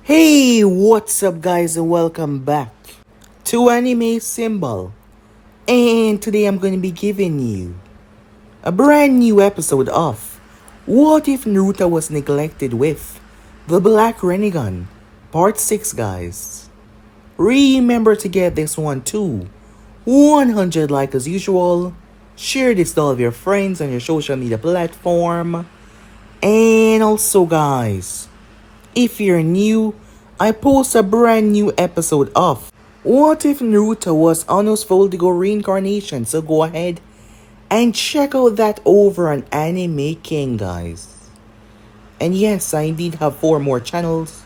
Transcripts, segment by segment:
Hey, what's up guys and welcome back to Anime Symbol. And today I'm going to be giving you a brand new episode of What If Naruto Was Neglected with the Black Rinnegan, Part 6 guys. Remember to get this one to 100 like as usual. Share this to all of your friends on your social media platform. And also guys, if you're new, I post a brand new episode of What If Naruto Was Ano's Voldigo Reincarnation, so go ahead and check out that over on Anime King guys. And yes, I indeed have 4 more channels.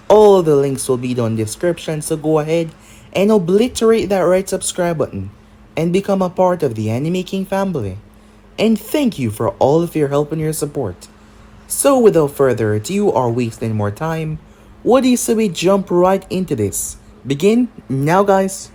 All the links will be down in the description, so go ahead and obliterate that red subscribe button and become a part of the Anime King family. And thank you for all of your help and your support. So without further ado or wasting more time, what do you say we jump right into this? Begin now guys.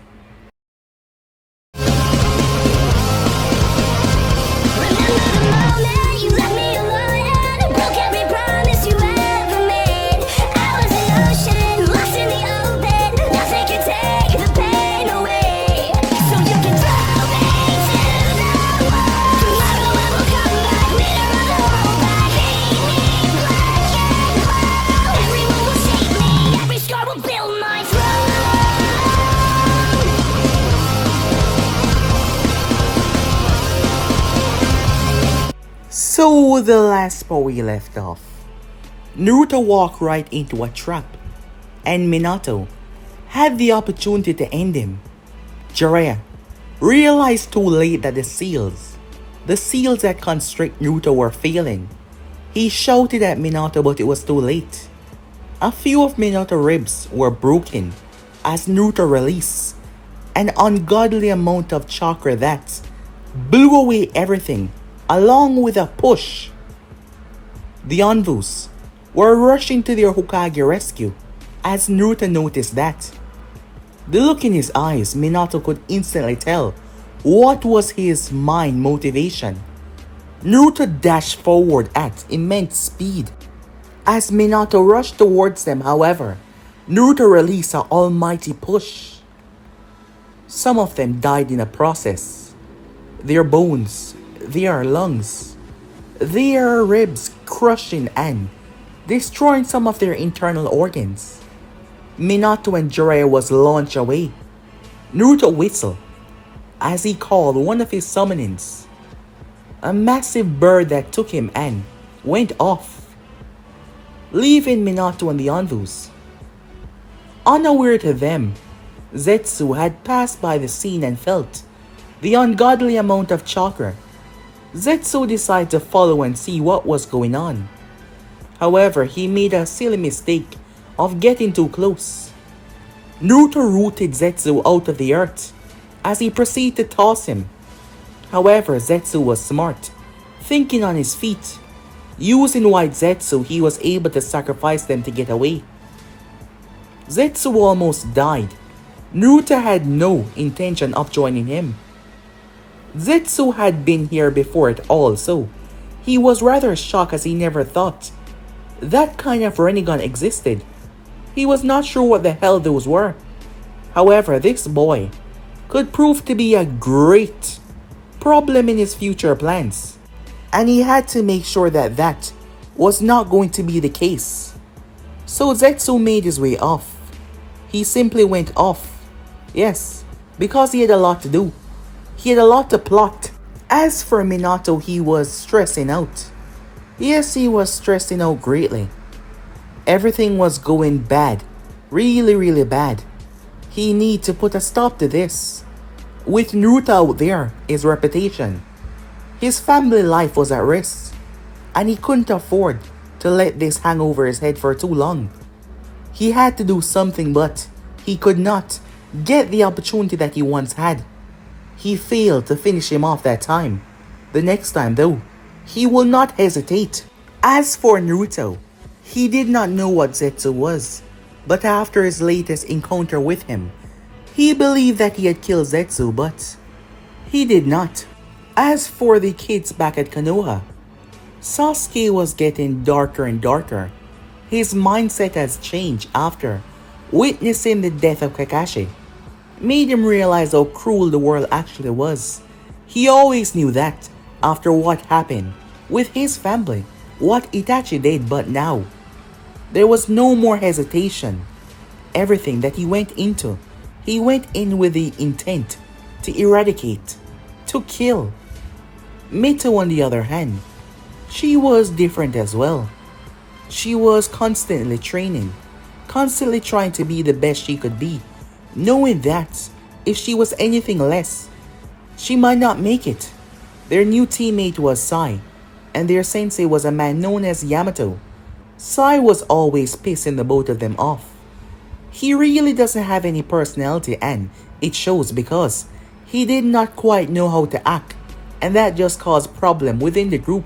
So the last part we left off, Naruto walked right into a trap, and Minato had the opportunity to end him. Jiraiya realized too late that the seals that constrict Naruto were failing. He shouted at Minato but it was too late. A few of Minato's ribs were broken as Naruto released an ungodly amount of chakra that blew away everything along with a push. The Anvus were rushing to their Hokage rescue as Naruto noticed that. The look in his eyes, Minato could instantly tell what was his mind motivation. Naruto dashed forward at immense speed. As Minato rushed towards them, however, Naruto released an almighty push. Some of them died in the process. Their bones, their lungs, their ribs crushing and destroying some of their internal organs. Minato and Jiraiya was launched away. Naruto whistled as he called one of his summonings. A massive bird that took him and went off, leaving Minato and the Anvus. Unaware to them, Zetsu had passed by the scene and felt the ungodly amount of chakra. Zetsu decided to follow and see what was going on. However, he made a silly mistake of getting too close. Naruto rooted Zetsu out of the earth as he proceeded to toss him. However, Zetsu was smart, thinking on his feet. Using White Zetsu, he was able to sacrifice them to get away. Zetsu almost died. Naruto had no intention of joining him. Zetsu had been here before it all, so he was rather shocked as he never thought that kind of Rinnegan existed. He was not sure what the hell those were. However, this boy could prove to be a great problem in his future plans, and he had to make sure that that was not going to be the case. So Zetsu made his way off. He simply went off. Yes, because he had a lot to do. He had a lot to plot. As for Minato, he was stressing out. Yes, he was stressing out greatly. Everything was going bad. Really bad. He needed to put a stop to this. With Naruto out there, his reputation, his family life was at risk, and he couldn't afford to let this hang over his head for too long. He had to do something, but he could not get the opportunity that he once had. He failed to finish him off that time. The next time though, he will not hesitate. As for Naruto, he did not know what Zetsu was, but after his latest encounter with him, he believed that he had killed Zetsu, but he did not. As for the kids back at Konoha, Sasuke was getting darker and darker. His mindset has changed after witnessing the death of Kakashi. Made him realize how cruel the world actually was. He always knew that after what happened with his family, what Itachi did, but now there was no more hesitation. Everything that he went into, he went in with the intent to eradicate, to kill. Mito, on the other hand, she was different as well. She was constantly training, constantly trying to be the best she could be, knowing that if she was anything less, she might not make it. Their new teammate was Sai, and their sensei was a man known as Yamato. Sai was always pissing the both of them off. He really doesn't have any personality, and it shows because he did not quite know how to act, and that just caused problem within the group.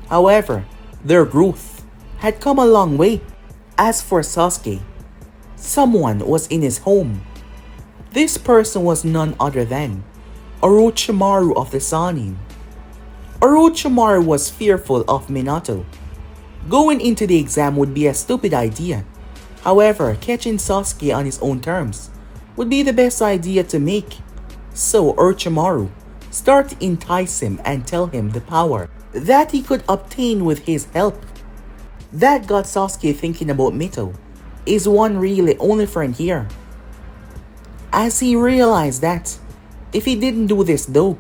However, their growth had come a long way. As for Sasuke, someone was in his home. This person was none other than Orochimaru of the Sannin. Orochimaru was fearful of Minato. Going into the exam would be a stupid idea. However, catching Sasuke on his own terms would be the best idea to make. So Orochimaru started to entice him and tell him the power that he could obtain with his help. That got Sasuke thinking about Mito. Is one really only friend here? As he realized that if he didn't do this though,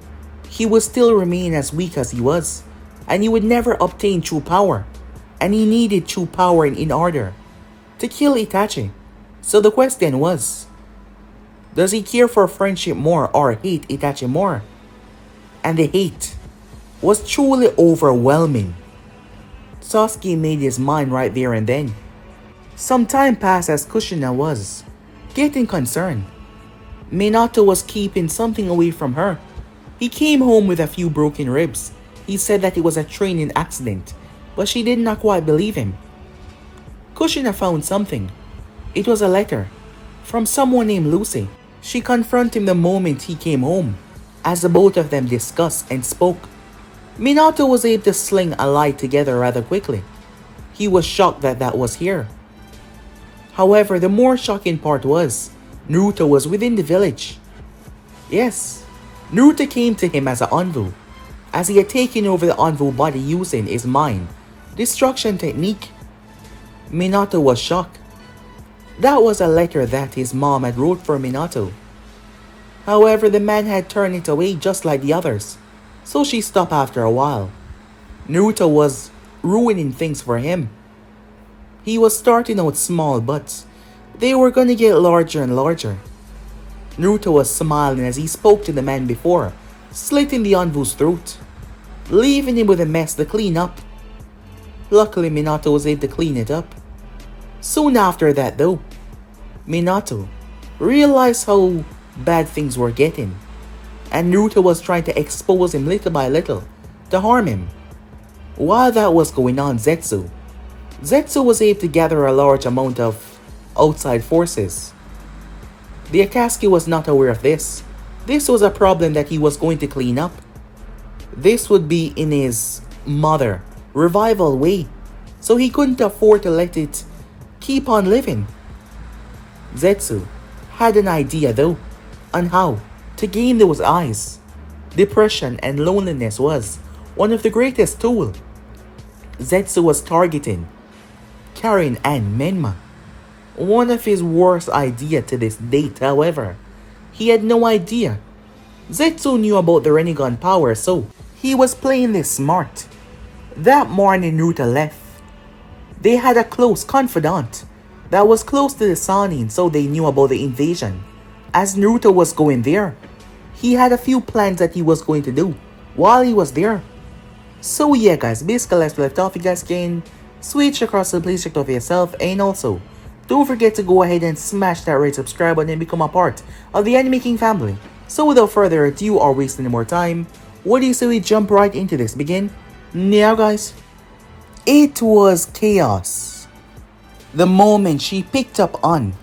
he would still remain as weak as he was, and he would never obtain true power, and he needed true power in order to kill Itachi. So the question was, does he care for friendship more or hate Itachi more? And the hate was truly overwhelming. Sasuke made his mind right there and then. Some time passed as Kushina was getting concerned. Minato was keeping something away from her. He came home with a few broken ribs. He said that it was a training accident, but she did not quite believe him. Kushina found something. It was a letter from someone named Lucy. She confronted him the moment he came home, as the both of them discussed and spoke. Minato was able to sling a lie together rather quickly. He was shocked that that was here. However, the more shocking part was, Naruto was within the village. Yes, Naruto came to him as an Anvu, as he had taken over the Anvu body using his mind destruction technique. Minato was shocked. That was a letter that his mom had wrote for Minato. However, the man had turned it away just like the others, so she stopped after a while. Naruto was ruining things for him. He was starting out small, but they were gonna get larger and larger. Naruto was smiling as he spoke to the man before, slitting the Anvu's throat, leaving him with a mess to clean up. Luckily, Minato was able to clean it up. Soon after that though, Minato realized how bad things were getting, and Naruto was trying to expose him little by little to harm him. While that was going on, Zetsu was able to gather a large amount of outside forces. The Akatsuki was not aware of this. This was a problem that he was going to clean up. This would be in his mother revival way, so he couldn't afford to let it keep on living. Zetsu had an idea though on how to gain those eyes. Depression and loneliness was one of the greatest tools. Zetsu was targeting Karin and Menma. One of his worst ideas to this date, however. He had no idea. Zetsu knew about the Rinnegan power, so he was playing this smart. That morning Naruto left. They had a close confidant that was close to the Sannin, so they knew about the invasion. As Naruto was going there, he had a few plans that he was going to do while he was there. So yeah guys, basically as we left off, you guys can switch across to please check out for yourself, and also don't forget to go ahead and smash that red subscribe button and become a part of the Anime King family. So without further ado or wasting any more time, what do you say we jump right into this? Begin now guys. It was chaos. The moment she picked up on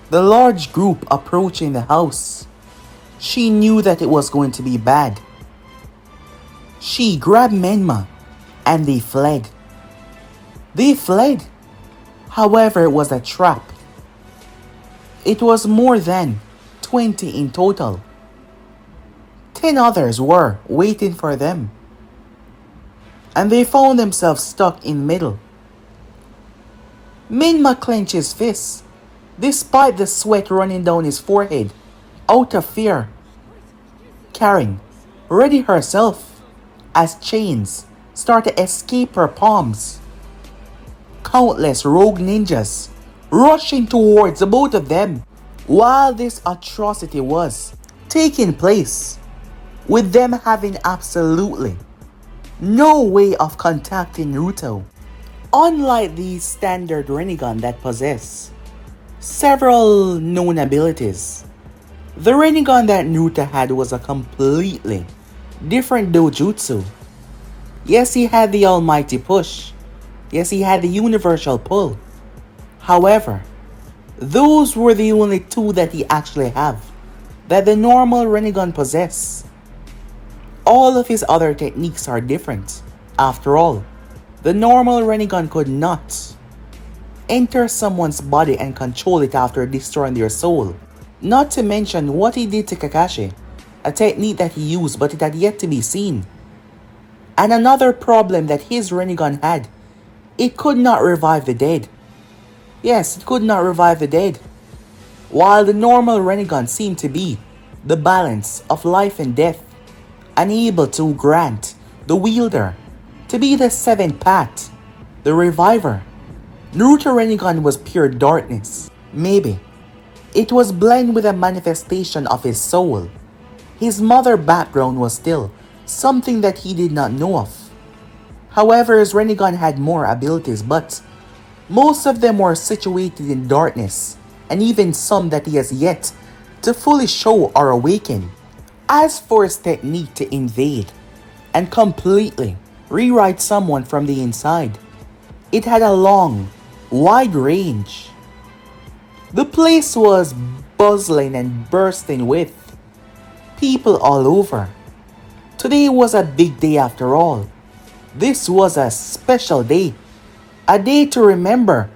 the large group approaching the house, she knew that it was going to be bad. She grabbed Menma and they fled. They fled. However, it was a trap. It was more than 20 in total. 10 others were waiting for them. And they found themselves stuck in the middle. Minma clenched his fists, despite the sweat running down his forehead, out of fear. Karen ready herself as chains started to escape her palms. Countless rogue ninjas rushing towards the both of them while this atrocity was taking place, with them having absolutely no way of contacting Naruto. Unlike the standard Rinnegan that possess several known abilities, the Rinnegan that Naruto had was a completely different dojutsu. Yes, he had the almighty push. Yes, he had the universal pull. However, those were the only two that he actually have that the normal Rinnegan possess. All of his other techniques are different. After all, the normal Rinnegan could not enter someone's body and control it after destroying their soul. Not to mention what he did to Kakashi, a technique that he used but it had yet to be seen. And another problem that his Rinnegan had, it could not revive the dead. Yes, it could not revive the dead. While the normal Rinnegan seemed to be the balance of life and death, unable to grant the wielder to be the seventh path, the reviver. Naruto Rinnegan was pure darkness. Maybe it was blended with a manifestation of his soul. His mother background was still something that he did not know of. However, his Rinnegan had more abilities, but most of them were situated in darkness, and even some that he has yet to fully show or awaken. As for his technique to invade and completely rewrite someone from the inside, it had a long, wide range. The place was bustling and bursting with people all over. Today was a big day after all. This was a special day. A day to remember.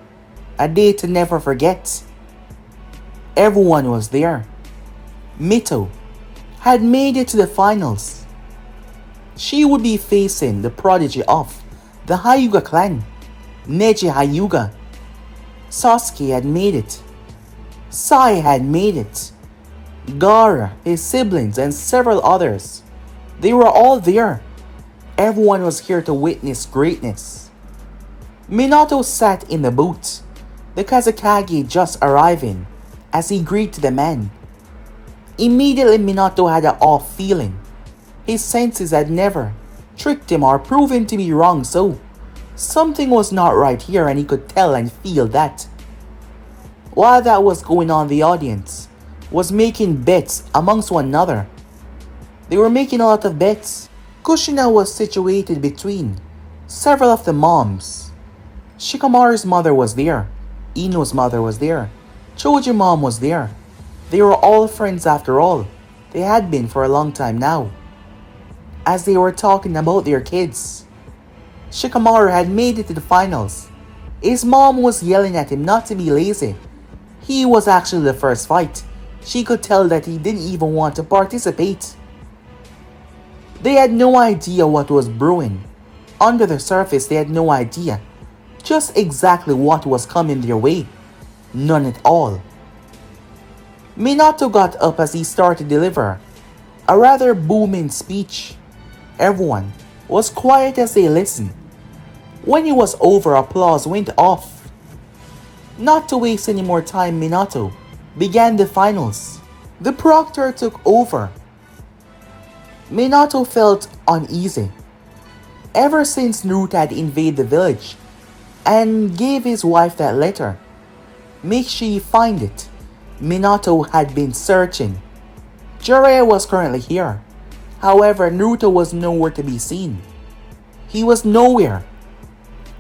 A day to never forget. Everyone was there. Mito had made it to the finals. She would be facing the prodigy of the Hyuga clan, Neji Hyuga. Sasuke had made it. Sai had made it. Gaara, his siblings, and several others. They were all there. Everyone was here to witness greatness. Minato sat in the booth, the Kazekage just arriving, as he greeted the man. Immediately Minato had an off feeling. His senses had never tricked him or proven to be wrong, so something was not right here and he could tell and feel that. While that was going on, the audience was making bets amongst one another. They were making a lot of bets. Kushina was situated between several of the moms. Shikamaru's mother was there. Ino's mother was there. Choji's mom was there. They were all friends after all. They had been for a long time now. As they were talking about their kids, Shikamaru had made it to the finals. His mom was yelling at him not to be lazy. He was actually the first fight. She could tell that he didn't even want to participate. They had no idea what was brewing. Under the surface, they had no idea just exactly what was coming their way. None at all. Minato got up as he started to deliver a rather booming speech. Everyone was quiet as they listened. When it was over, applause went off. Not to waste any more time, Minato began the finals. The proctor took over. Minato felt uneasy. Ever since Naruto had invaded the village and gave his wife that letter, make sure you find it, Minato had been searching. Jiraiya was currently here. However, Naruto was nowhere to be seen. He was nowhere.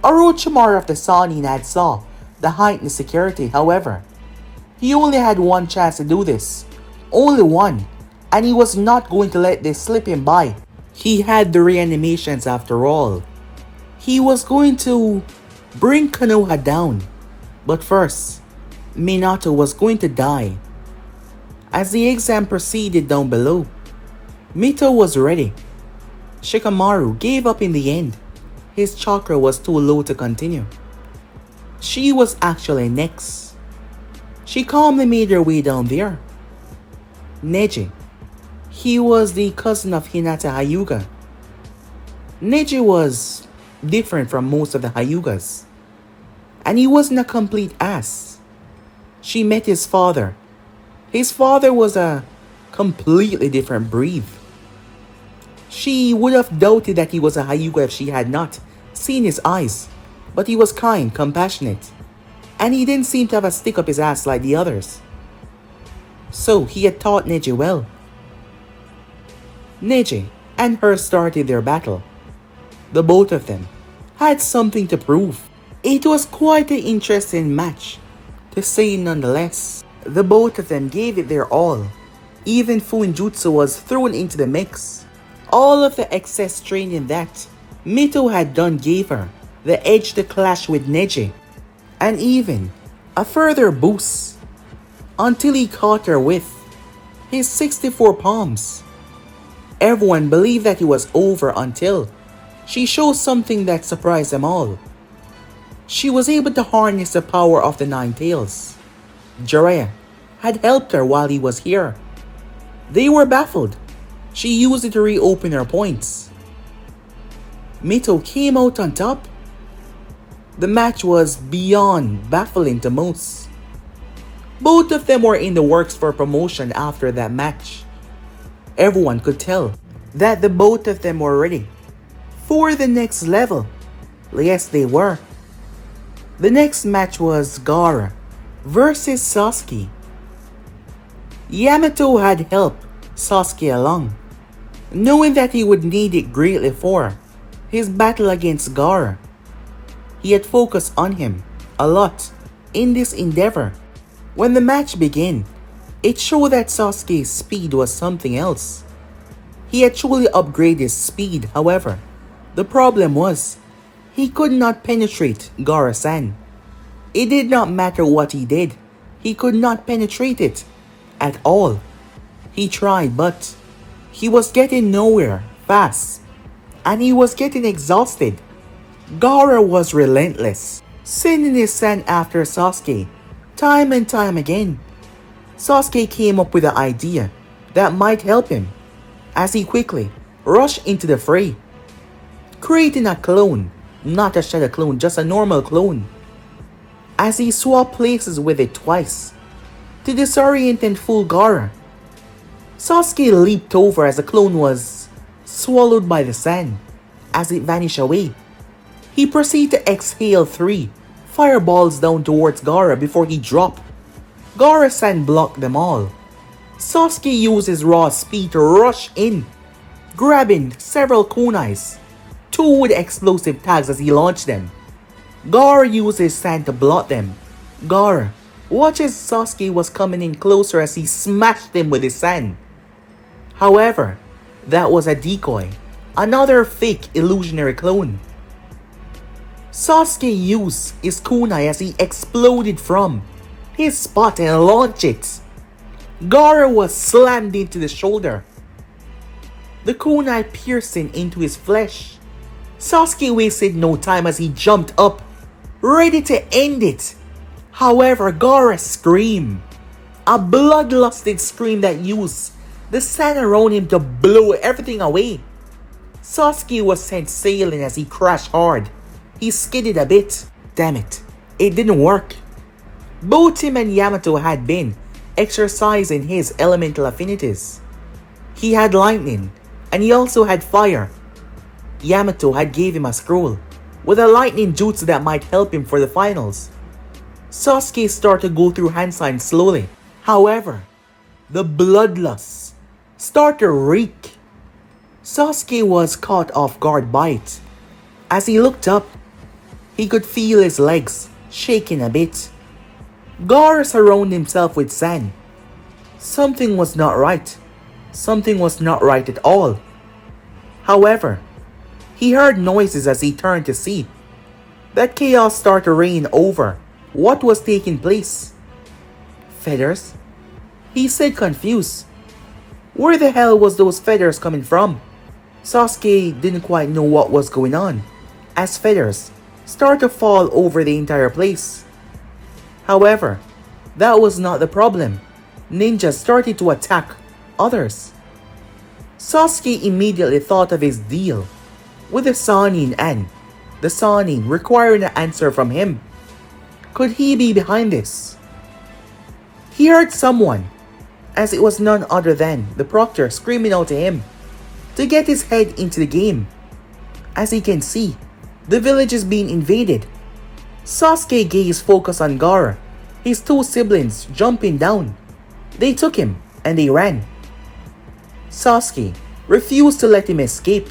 Orochimaru of the Sannin had saw the heightened security. However, he only had one chance to do this. Only one. And he was not going to let this slip him by. He had the reanimations after all. He was going to bring Konoha down. But first, Minato was going to die. As the exam proceeded down below, Mito was ready. Shikamaru gave up in the end. His chakra was too low to continue. She was actually next. She calmly made her way down there. Neji. He was the cousin of Hinata Hyuga. Neji was different from most of the Hyugas. And he wasn't a complete ass. She met his father. His father was a completely different breed. She would have doubted that he was a Hyuga if she had not seen his eyes. But he was kind, compassionate. And he didn't seem to have a stick up his ass like the others. So he had taught Neji well. Neji and her started their battle. The both of them had something to prove. It was quite an interesting match, to say nonetheless. The both of them gave it their all. Even Fuinjutsu was thrown into the mix. All of the excess training that Mito had done gave her the edge to clash with Neji, and even a further boost, until he caught her with his 64 palms. Everyone believed that it was over until she showed something that surprised them all. She was able to harness the power of the Nine Tails. Jiraiya had helped her while he was here. They were baffled. She used it to reopen her points. Mito came out on top. The match was beyond baffling to most. Both of them were in the works for promotion after that match. Everyone could tell that the both of them were ready for the next level. Yes, they were. The next match was Gaara versus Sasuke. Yamato had helped Sasuke along, knowing that he would need it greatly for his battle against Gaara. He had focused on him a lot in this endeavor. When the match began, it showed that Sasuke's speed was something else. He had truly upgraded his speed, however. The problem was, he could not penetrate Gaara-san. It did not matter what he did, he could not penetrate it at all. He tried, but he was getting nowhere fast, and he was getting exhausted. Gaara was relentless, sending his sand after Sasuke time and time again. Sasuke came up with an idea that might help him as he quickly rushed into the fray, creating a clone, not a shadow clone, just a normal clone. As he swapped places with it twice to disorient and fool Gaara, Sasuke leaped over as the clone was swallowed by the sand as it vanished away. He proceeded to exhale 3 fireballs down towards Gaara before he dropped. Gaara-san blocked them all. Sasuke used his raw speed to rush in, grabbing several kunais, 2 with explosive tags as he launched them. Gaara used his sand to block them. Gaara watched as Sasuke was coming in closer as he smashed him with his sand. However, that was a decoy, another fake illusionary clone. Sasuke used his kunai as he exploded from his spot and launched it. Gaara was slammed into the shoulder, the kunai piercing into his flesh. Sasuke wasted no time as he jumped up, ready to end it. However, Gaara screamed, a bloodlusted scream that used the sand around him to blow everything away. Sasuke was sent sailing as he crashed hard. He skidded a bit. Damn it, it didn't work. Both him and Yamato had been exercising his elemental affinities. He had lightning, and he also had fire. Yamato had gave him a scroll with a lightning jutsu that might help him for the finals. Sasuke started to go through hand signs slowly. However, the bloodlust started to reek. Sasuke was caught off guard by it. As he looked up, he could feel his legs shaking a bit. Gaara surrounded himself with sand. Something was not right. Something was not right at all. However, he heard noises as he turned to see that chaos started to reign over What was taking place? Feathers? He said, confused. Where the hell was those feathers coming from? Sasuke didn't quite know what was going on, as feathers started to fall over the entire place. However, that was not the problem. Ninjas started to attack others. Sasuke immediately thought of his deal with the Sannin and the Sannin requiring an answer from him. Could he be behind this? He heard someone, as it was none other than the proctor screaming out to him to get his head into the game. As he can see, the village is being invaded. Sasuke gaze focused on Gaara, his two siblings jumping down. They took him and they ran. Sasuke refused to let him escape.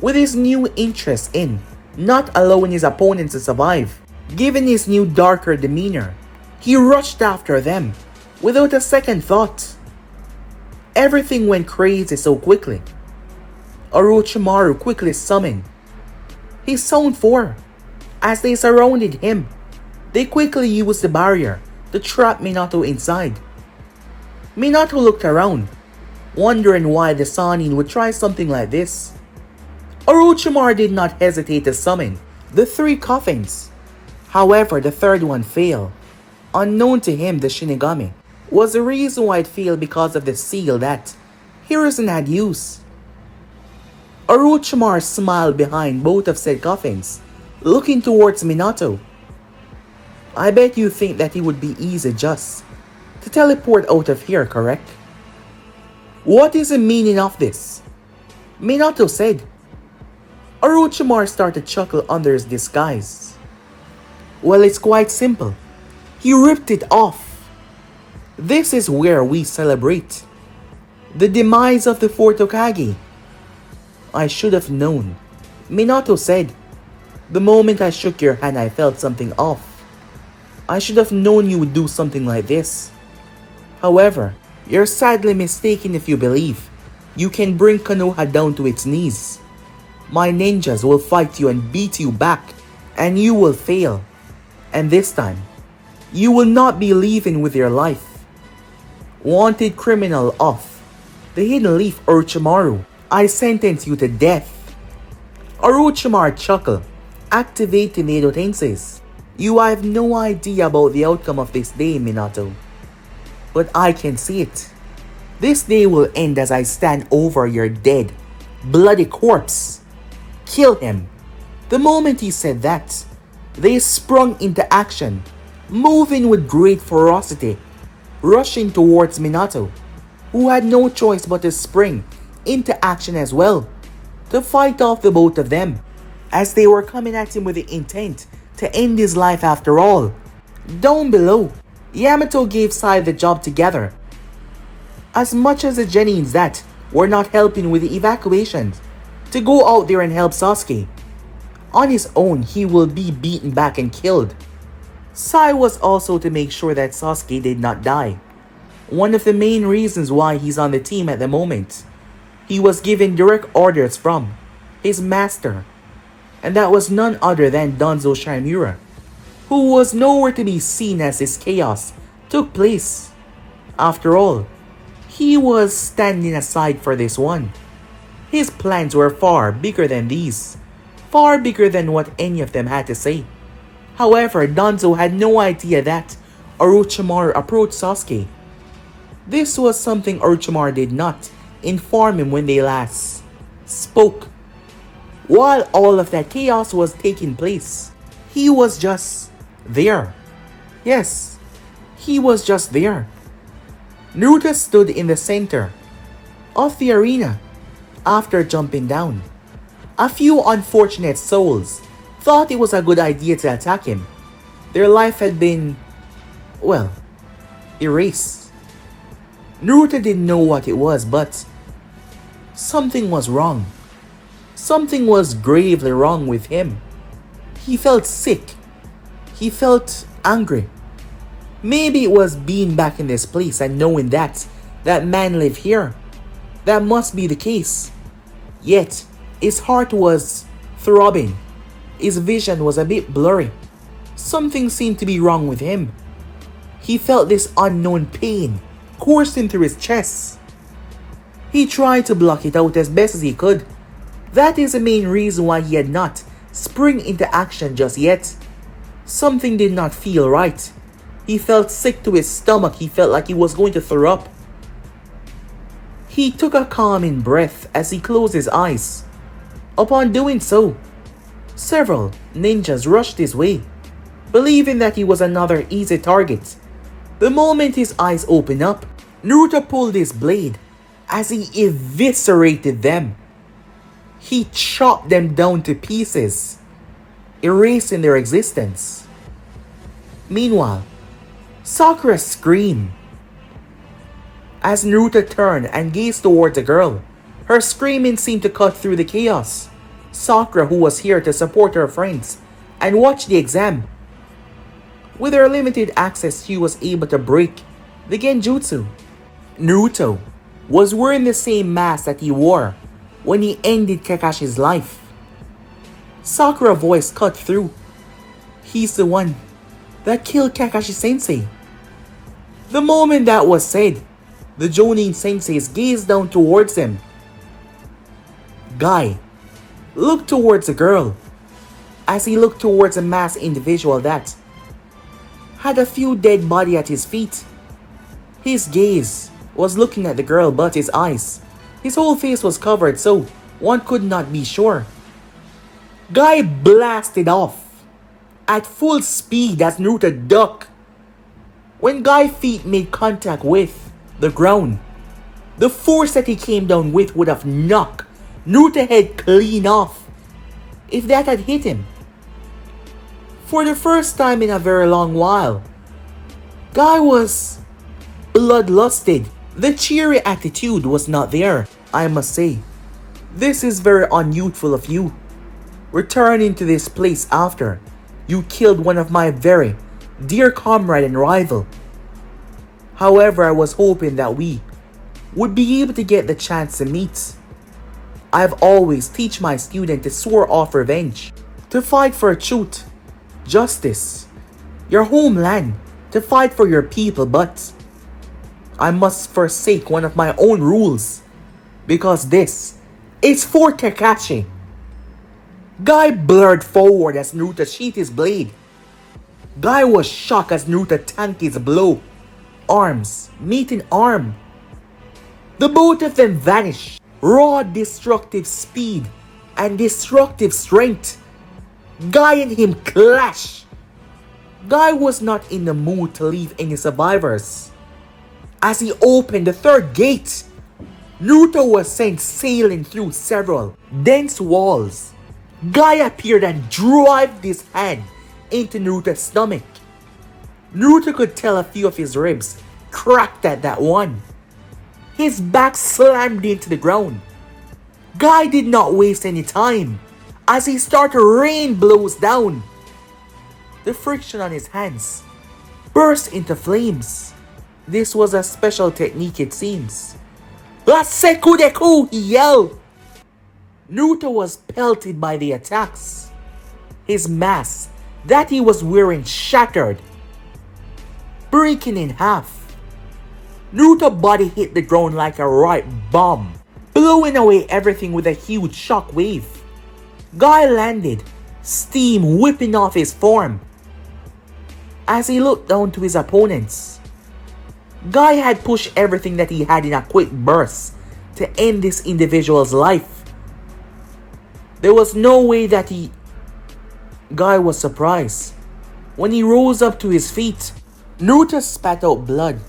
With his new interest in not allowing his opponents to survive, given his new darker demeanor, he rushed after them without a second thought. Everything went crazy so quickly. Orochimaru quickly summoned his Sound 4. As they surrounded him, they quickly used the barrier to trap Minato inside. Minato looked around, wondering why the Sannin would try something like this. Orochimaru did not hesitate to summon the 3 coffins. However, the third one failed. Unknown to him, the Shinigami was the reason why it failed because of the seal that Hiruzen had used. Orochimaru smiled behind both of said coffins, looking towards Minato. I bet you think that it would be easy just to teleport out of here, correct? What is the meaning of this? Minato said. Orochimaru started to chuckle under his disguise. Well, it's quite simple. He ripped it off. This is where we celebrate the demise of the 4th Hokage. I should have known, Minato said. The moment I shook your hand, I felt something off. I should have known you would do something like this. However, you're sadly mistaken if you believe you can bring Konoha down to its knees. My ninjas will fight you and beat you back, and you will fail. And this time, you will not be leaving with your life. Wanted criminal of the Hidden Leaf Orochimaru, I sentence you to death. Orochimaru chuckled, activating the Edo Tenseis. You have no idea about the outcome of this day, Minato. But I can see it. This day will end as I stand over your dead, bloody corpse. Kill him. The moment he said that, they sprung into action, moving with great ferocity, rushing towards Minato, who had no choice but to spring into action as well, to fight off the both of them, as they were coming at him with the intent to end his life after all. Down below, Yamato gave Sai the job together. As much as the Genins that were not helping with the evacuations, to go out there and help Sasuke. On his own, he will be beaten back and killed. Sai was also to make sure that Sasuke did not die. One of the main reasons why he's on the team at the moment. He was given direct orders from his master, and that was none other than Danzo Shimura, who was nowhere to be seen as this chaos took place. After all, he was standing aside for this one. His plans were far bigger than these, far bigger than what any of them had to say. However, Danzo had no idea that Orochimaru approached Sasuke. This was something Orochimaru did not inform him when they last spoke. While all of that chaos was taking place, he was just there. Yes, he was just there. Naruto stood in the center of the arena after jumping down. A few unfortunate souls thought it was a good idea to attack him. Their life had been, well, erased. Naruto didn't know what it was, but something was wrong. Something was gravely wrong with him. He felt sick. He felt angry. Maybe it was being back in this place and knowing that that man lived here. That must be the case. Yet, his heart was throbbing. His vision was a bit blurry. Something seemed to be wrong with him. He felt this unknown pain coursing through his chest. He tried to block it out as best as he could. That is the main reason why he had not sprung into action just yet. Something did not feel right. He felt sick to his stomach. He felt like he was going to throw up. He took a calming breath as he closed his eyes. Upon doing so, several ninjas rushed his way, believing that he was another easy target. The moment his eyes opened up, Naruto pulled his blade as he eviscerated them. He chopped them down to pieces, erasing their existence. Meanwhile, Sakura screamed as Naruto turned and gazed towards the girl. Her screaming seemed to cut through the chaos. Sakura, who was here to support her friends and watch the exam, with her limited access, she was able to break the genjutsu. Naruto was wearing the same mask that he wore when he ended Kakashi's life. Sakura's voice cut through. He's the one that killed Kakashi-sensei. The moment that was said, the Jonin senseis gazed down towards him. Guy looked towards the girl as he looked towards a masked individual that had a few dead bodies at his feet. His gaze was looking at the girl, but his eyes, his whole face was covered, so one could not be sure. Guy blasted off at full speed as Naruto ducked. When Guy's feet made contact with the ground, the force that he came down with would have knocked Naruto's head clean off if that had hit him. For the first time in a very long while, Guy was bloodlusted. The cheery attitude was not there, I must say. This is very unyouthful of you, returning to this place after you killed one of my very dear comrade and rival. However, I was hoping that we would be able to get the chance to meet. I've always teach my student to soar off revenge, to fight for truth, justice, your homeland, to fight for your people, but I must forsake one of my own rules, because this is for Kakashi. Guy blurred forward as Naruto sheathed his blade. Guy was shocked as Naruto tanked his blow. Arms meeting arm. The both of them vanished. Raw destructive speed and destructive strength. Guy and him clash. Guy was not in the mood to leave any survivors. As he opened the third gate, Naruto was sent sailing through several dense walls. Guy appeared and drove his hand into Naruto's stomach. Naruto could tell a few of his ribs cracked at that one. His back slammed into the ground. Guy did not waste any time as he started to rain blows down. The friction on his hands burst into flames. This was a special technique, it seems. "Raseku deku!" he yelled. Naruto was pelted by the attacks. His mask that he was wearing shattered, breaking in half. Naruto's body hit the ground like a right bomb, blowing away everything with a huge shock wave. Guy landed, steam whipping off his form. As he looked down to his opponents, Guy had pushed everything that he had in a quick burst to end this individual's life. There was no way that Guy was surprised. When he rose up to his feet, Naruto spat out blood,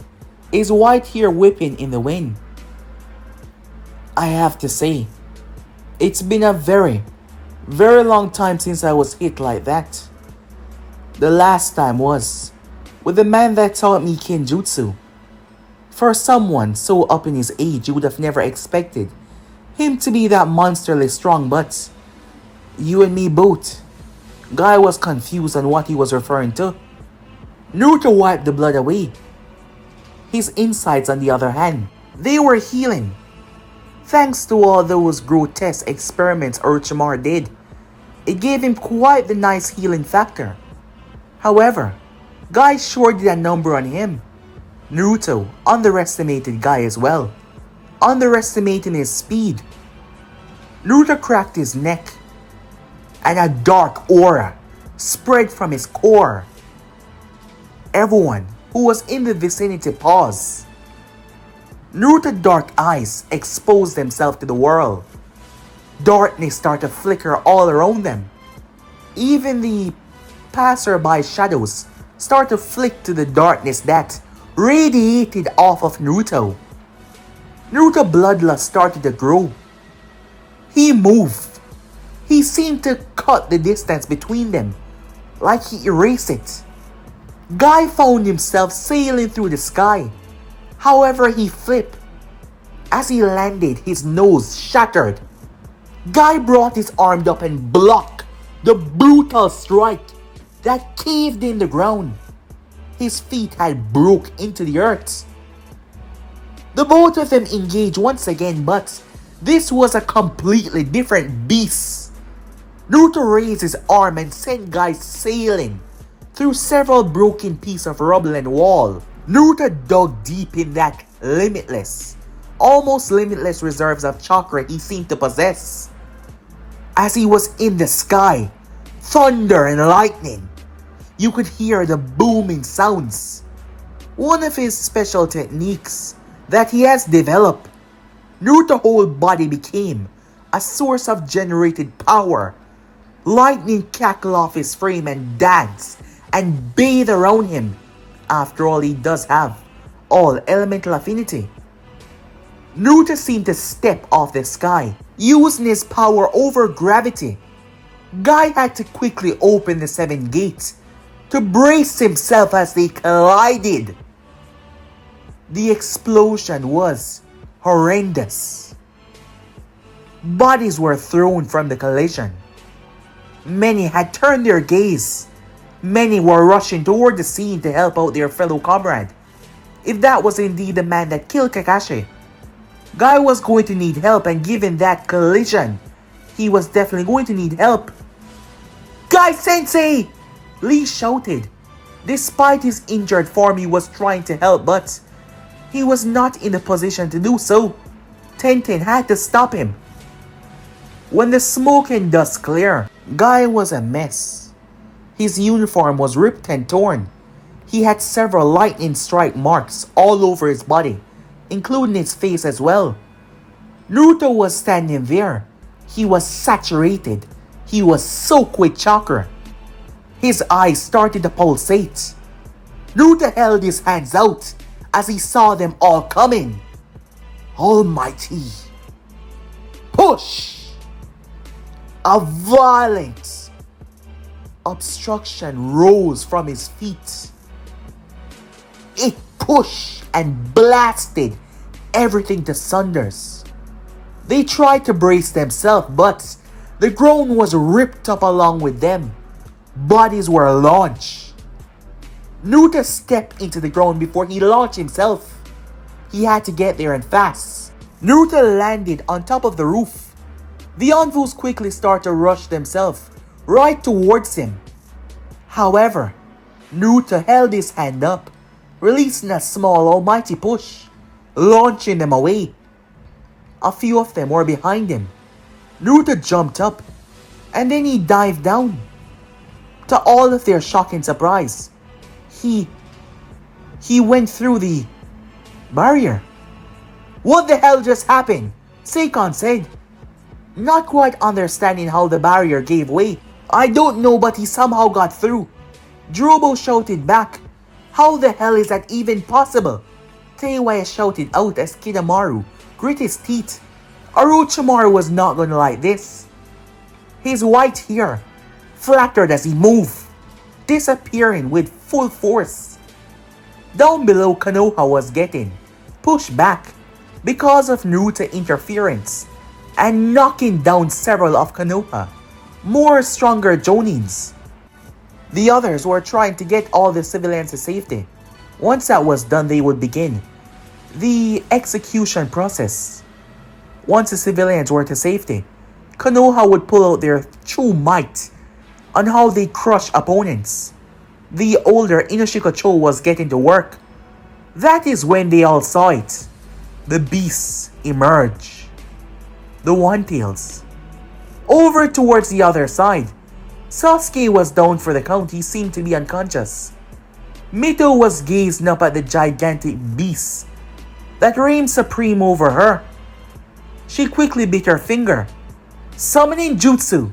his white hair whipping in the wind. I have to say, it's been a very, very long time since I was hit like that. The last time was with the man that taught me Kenjutsu. For someone so up in his age, you would have never expected him to be that monsterly strong, but you and me both. Guy was confused on what he was referring to. Naruto wiped the blood away. His insides, on the other hand, they were healing. Thanks to all those grotesque experiments Orochimaru did, it gave him quite the nice healing factor. However, Guy sure did a number on him. Naruto underestimated Guy as well, underestimating his speed. Naruto cracked his neck, and a dark aura spread from his core. Everyone who was in the vicinity paused. Naruto's dark eyes exposed themselves to the world. Darkness started to flicker all around them. Even the passerby shadows started to flick to the darkness that radiated off of Naruto. Naruto's bloodlust started to grow. He moved. He seemed to cut the distance between them, like he erased it. Guy found himself sailing through the sky. However, he flipped. As he landed, his nose shattered. Guy brought his arm up and blocked the brutal strike that caved in the ground. His feet had broke into the earth. The both of them engaged once again, but this was a completely different beast. Naruto raised his arm and sent Guy sailing through several broken pieces of rubble and wall. Naruto dug deep in that almost limitless reserves of chakra he seemed to possess. As he was in the sky, thunder and lightning, you could hear the booming sounds. One of his special techniques that he has developed, Naruto's whole body became a source of generated power. Lightning cackled off his frame and danced and bathed around him. After all, he does have all elemental affinity. Naruto seemed to step off the sky, using his power over gravity. Guy had to quickly open the 7 gates to brace himself as they collided. The explosion was horrendous. Bodies were thrown from the collision. Many had turned their gaze. Many were rushing toward the scene to help out their fellow comrade. If that was indeed the man that killed Kakashi, Guy was going to need help, and given that collision, he was definitely going to need help. Guy-sensei! Lee shouted. Despite his injured form, he was trying to help, but he was not in a position to do so. Tenten had to stop him. When the smoke and dust cleared, Guy was a mess. His uniform was ripped and torn. He had several lightning strike marks all over his body, including his face as well. Naruto was standing there. He was saturated. He was soaked with chakra. His eyes started to pulsate. Naruto held his hands out as he saw them all coming. Almighty. Push! A violent obstruction rose from his feet. It pushed and blasted everything to sunders. They tried to brace themselves, but the ground was ripped up along with them. Bodies were launched. Naruto stepped into the ground before he launched himself. He had to get there and fast. Naruto landed on top of the roof. The Anvus quickly started to rush themselves right towards him. However, Naruto held his hand up, releasing a small almighty push, launching them away. A few of them were behind him. Naruto jumped up, and then he dived down. To all of their shock and surprise, he went through the barrier. What the hell just happened? Seikon said, not quite understanding how the barrier gave way. I don't know, but he somehow got through. Drobo shouted back, how the hell is that even possible? Teiwaya shouted out as Kidomaru grit his teeth. Orochimaru was not gonna like this. His white hair flattered as he moved, disappearing with full force. Down below, Konoha was getting pushed back because of Naruto interference and knocking down several of Konoha more stronger Jonins. The others were trying to get all the civilians to safety. Once that was done, they would begin the execution process. Once the civilians were to safety, Konoha would pull out their true might on how they crush opponents. the older Inoshika-cho was getting to work. That is when they all saw it. The beasts emerge. The One-Tails. Over towards the other side. Sasuke was down for the count. He seemed to be unconscious. Mito was gazing up at the gigantic beast that reigned supreme over her. She quickly bit her finger, summoning jutsu.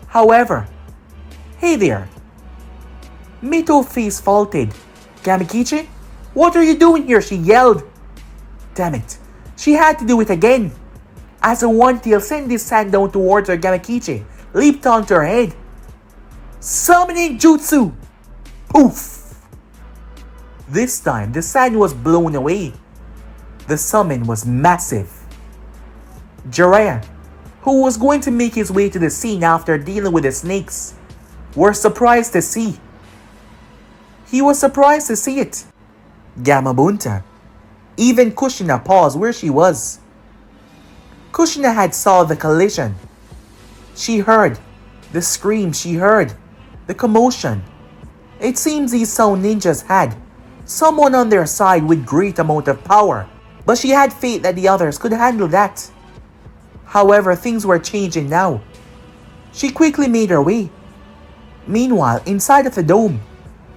However, hey there. Mito's face faltered. Kamikichi? What are you doing here? She yelled. Damn it. She had to do it again. As a One-Tail sent his hand down towards her, Gamakichi leaped onto her head. Summoning jutsu! Poof! This time, the sand was blown away. The summon was massive. Jiraiya, who was going to make his way to the scene after dealing with the snakes, were surprised to see. He was surprised to see it. Gamabunta. Even Kushina paused where she was. Kushina had saw the collision. She heard the scream, she heard the commotion. It seems these sound ninjas had someone on their side with great amount of power, but she had faith that the others could handle that. However, things were changing now. She quickly made her way. Meanwhile, inside of the dome,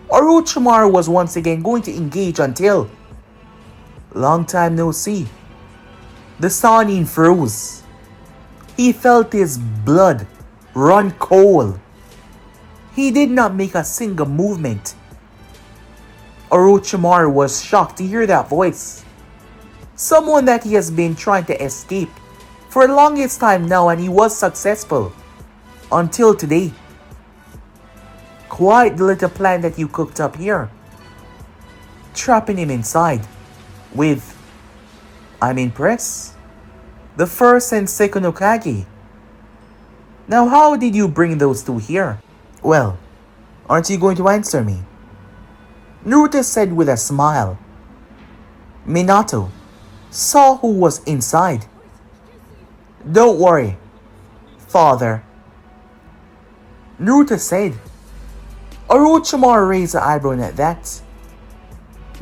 Orochimaru was once again going to engage until... Long time no see. The Sannin froze. He felt his blood run cold. He did not make a single movement. Orochimaru was shocked to hear that voice. Someone that he has been trying to escape for the longest time now, and he was successful. Until today. Quite the little plan that you cooked up here. Trapping him inside with... I'm impressed. The first and second Hokage. Now how did you bring those two here? Well, aren't you going to answer me? Naruto said with a smile. Minato saw who was inside. Don't worry, father. Naruto said. Orochimaru raised an eyebrow at that.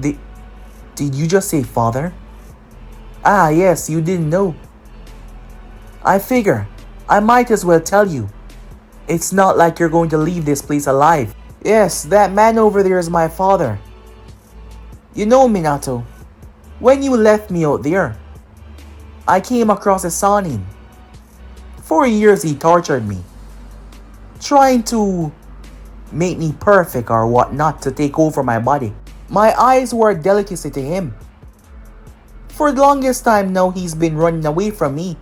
Did you just say father? Ah, yes, you didn't know. I figure I might as well tell you. It's not like you're going to leave this place alive. Yes, that man over there is my father. You know, Minato, when you left me out there, I came across a Sannin. For years he tortured me, trying to make me perfect or whatnot to take over my body. My eyes were a delicacy to him. For the longest time now, he's been running away from me.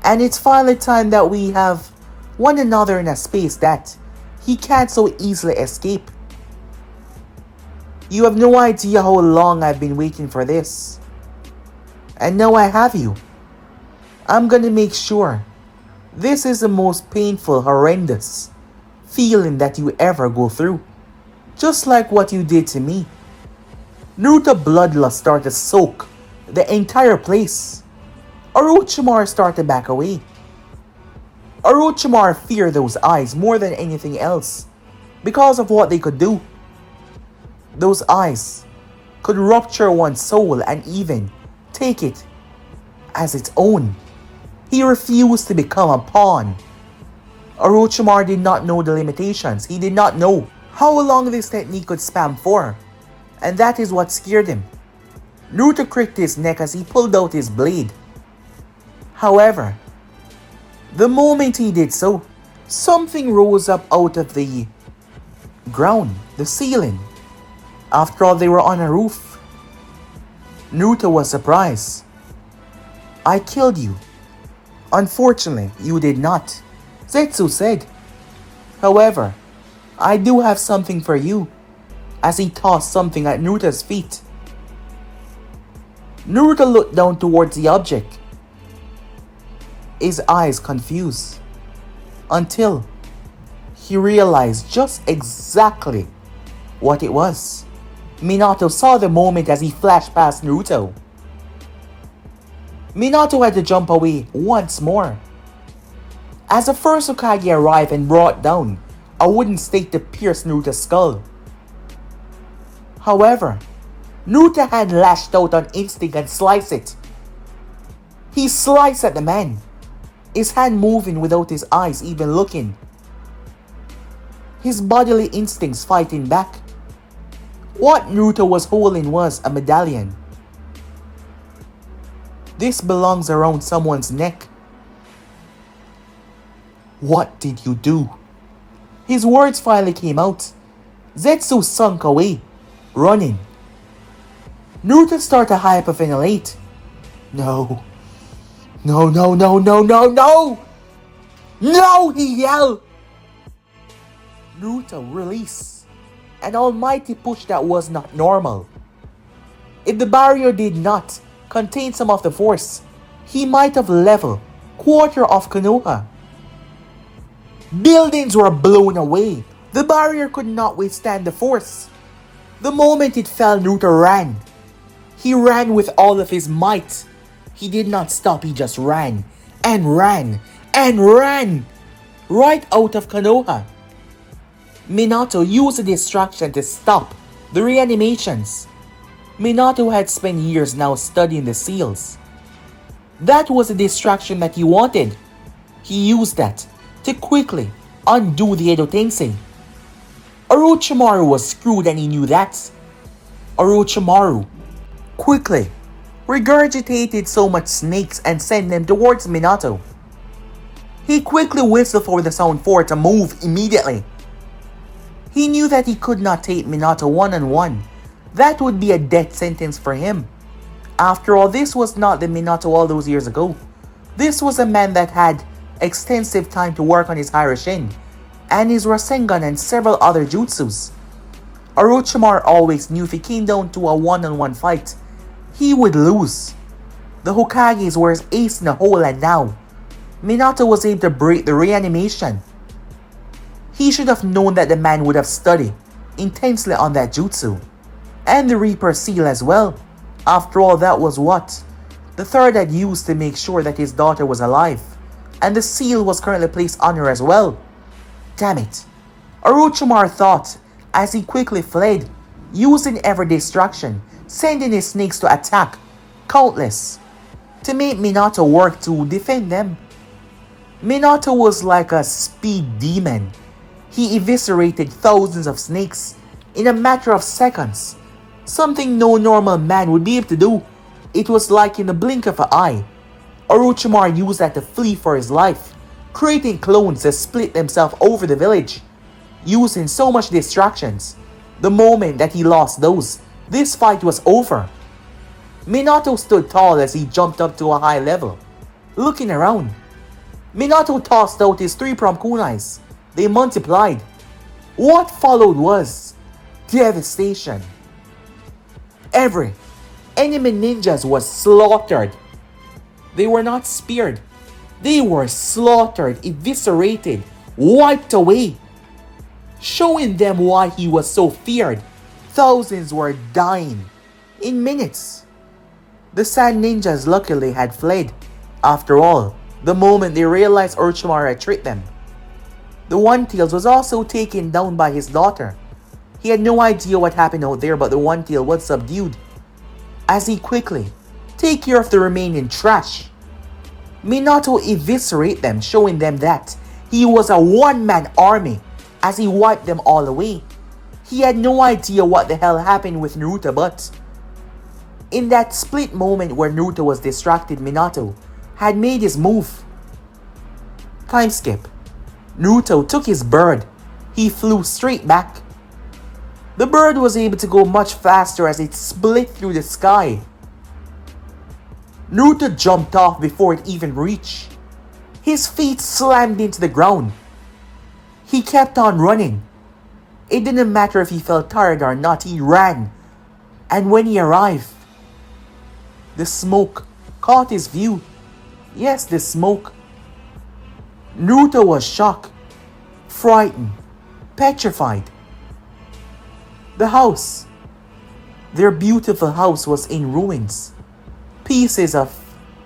And it's finally time that we have one another in a space that he can't so easily escape. You have no idea how long I've been waiting for this. And now I have you. I'm gonna make sure this is the most painful, horrendous feeling that you ever go through. Just like what you did to me. Naruto's bloodlust started to soak the entire place. Orochimaru started to back away. Orochimaru feared those eyes more than anything else because of what they could do. Those eyes could rupture one's soul and even take it as its own. He refused to become a pawn. Orochimaru did not know the limitations. He did not know how long this technique could spam for. And that is what scared him. Naruto cracked his neck as he pulled out his blade. However, the moment he did so, something rose up out of the ground, the ceiling. After all, they were on a roof. Naruto was surprised. I killed you. Unfortunately, you did not, Zetsu said. However, I do have something for you, as he tossed something at Naruto's feet. Naruto looked down towards the object, his eyes confused, until he realized just exactly what it was. Minato saw the moment as he flashed past Naruto. Minato had to jump away once more. As the first Hokage arrived and brought down a wooden stake to pierce Naruto's skull. However, Naruto had lashed out on instinct and sliced it. He sliced at the man, his hand moving without his eyes even looking. His bodily instincts fighting back. What Naruto was holding was a medallion. This belongs around someone's neck. What did you do? His words finally came out. Zetsu sunk away, running. Naruto started to hyperventilate. No. No, no, no, no, no, no! No, he yelled! Naruto released. An almighty push that was not normal. If the barrier did not contain some of the force, he might have leveled quarter of Konoha. Buildings were blown away. The barrier could not withstand the force. The moment it fell, Naruto ran. He ran with all of his might. He did not stop, he just ran and ran and ran right out of Konoha. Minato used a distraction to stop the reanimations. Minato had spent years now studying the seals. That was a distraction that he wanted. He used that to quickly undo the Edo Tensei. Orochimaru was screwed and he knew that. Orochimaru quickly regurgitated so much snakes and sent them towards Minato. He quickly whistled for the Sound 4 to move immediately. He knew that he could not take Minato one-on-one. That would be a death sentence for him. After all, this was not the Minato all those years ago. This was a man that had extensive time to work on his Harasshin and his Rasengan and several other jutsus. Orochimaru always knew if he came down to a one-on-one fight, he would lose. The Hokages were his ace in the hole, and now Minato was able to break the reanimation. He should have known that the man would have studied intensely on that jutsu. And the Reaper seal as well. After all, that was what the third had used to make sure that his daughter was alive. And the seal was currently placed on her as well. Damn it. Orochimaru thought as he quickly fled, using every distraction, sending his snakes to attack, countless, to make Minato work to defend them. Minato was like a speed demon. He eviscerated thousands of snakes in a matter of seconds, something no normal man would be able to do. It was like in the blink of an eye. Orochimaru used that to flee for his life, creating clones that split themselves over the village, using so much distractions. The moment that he lost those, this fight was over. Minato stood tall as he jumped up to a high level, looking around. Minato tossed out his 3-pronged kunais. They multiplied. What followed was devastation. Every enemy ninjas was slaughtered. They were not spared. They were slaughtered, eviscerated, wiped away, showing them why he was so feared. Thousands were dying in minutes. The Sand Ninjas luckily had fled. After all, the moment they realized Orochimaru had tricked them. The One-Tails was also taken down by his daughter. He had no idea what happened out there, but the One-Tail was subdued as he quickly take care of the remaining trash. Minato eviscerate them, showing them that he was a one-man army as he wiped them all away. He had no idea what the hell happened with Naruto, but in that split moment where Naruto was distracted, Minato had made his move. Time skip. Naruto took his bird. He flew straight back. The bird was able to go much faster as it split through the sky. Naruto jumped off before it even reached. His feet slammed into the ground. He kept on running. It didn't matter if he felt tired or not, he ran. And when he arrived, the smoke caught his view. Yes, the smoke. Naruto was shocked, frightened, petrified. The house, their beautiful house, was in ruins. Pieces of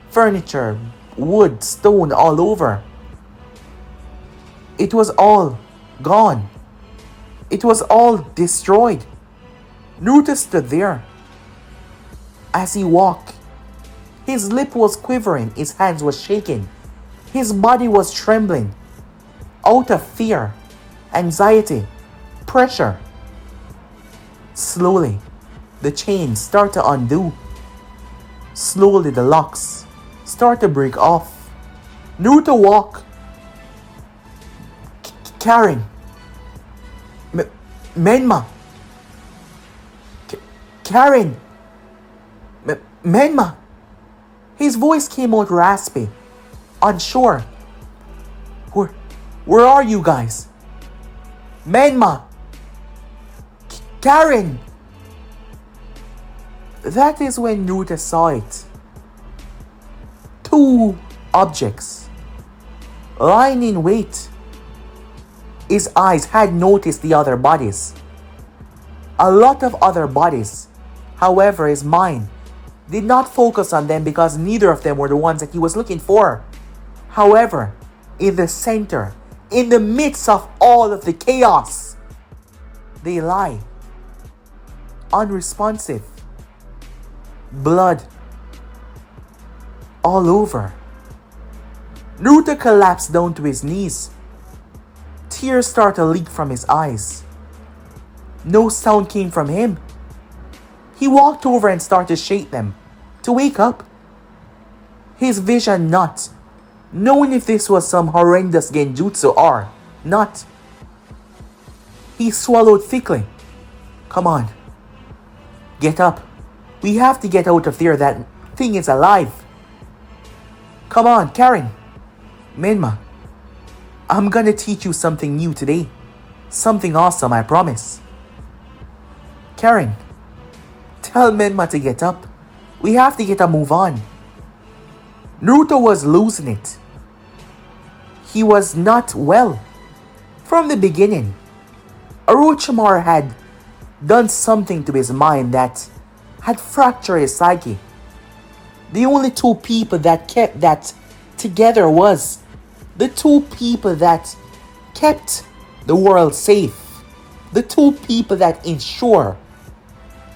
furniture, wood, stone all over. It was all Gone. It was all destroyed. Naruto stood there. As he walked, his lip was quivering, his hands were shaking, his body was trembling, out of fear, anxiety, pressure. Slowly, the chains start to undo. Slowly, the locks start to break off. Naruto walk, carrying Menma. Karen. Menma. His voice came out raspy, unsure. Where are you guys? Menma. Karen. That is when Naruto saw it. Two objects lying in wait. His eyes had noticed the other bodies. A lot of other bodies. However, his mind did not focus on them because neither of them were the ones that he was looking for. However, in the center, in the midst of all of the chaos, they lie. Unresponsive. Blood all over. Naruto collapsed down to his knees. Tears started to leak from his eyes. No sound came from him. He walked over and started to shake them to wake up. His vision not knowing if this was some horrendous genjutsu or not. He swallowed thickly. Come on. Get up. We have to get out of there. That thing is alive. Come on, Karen. Menma. I'm gonna teach you something new today. Something awesome, I promise. Karen. Tell Menma to get up. We have to get a move on. Naruto was losing it. He was not well. From the beginning, Orochimaru had done something to his mind that had fractured his psyche. The only two people that kept that together was the two people that kept the world safe. The two people that ensure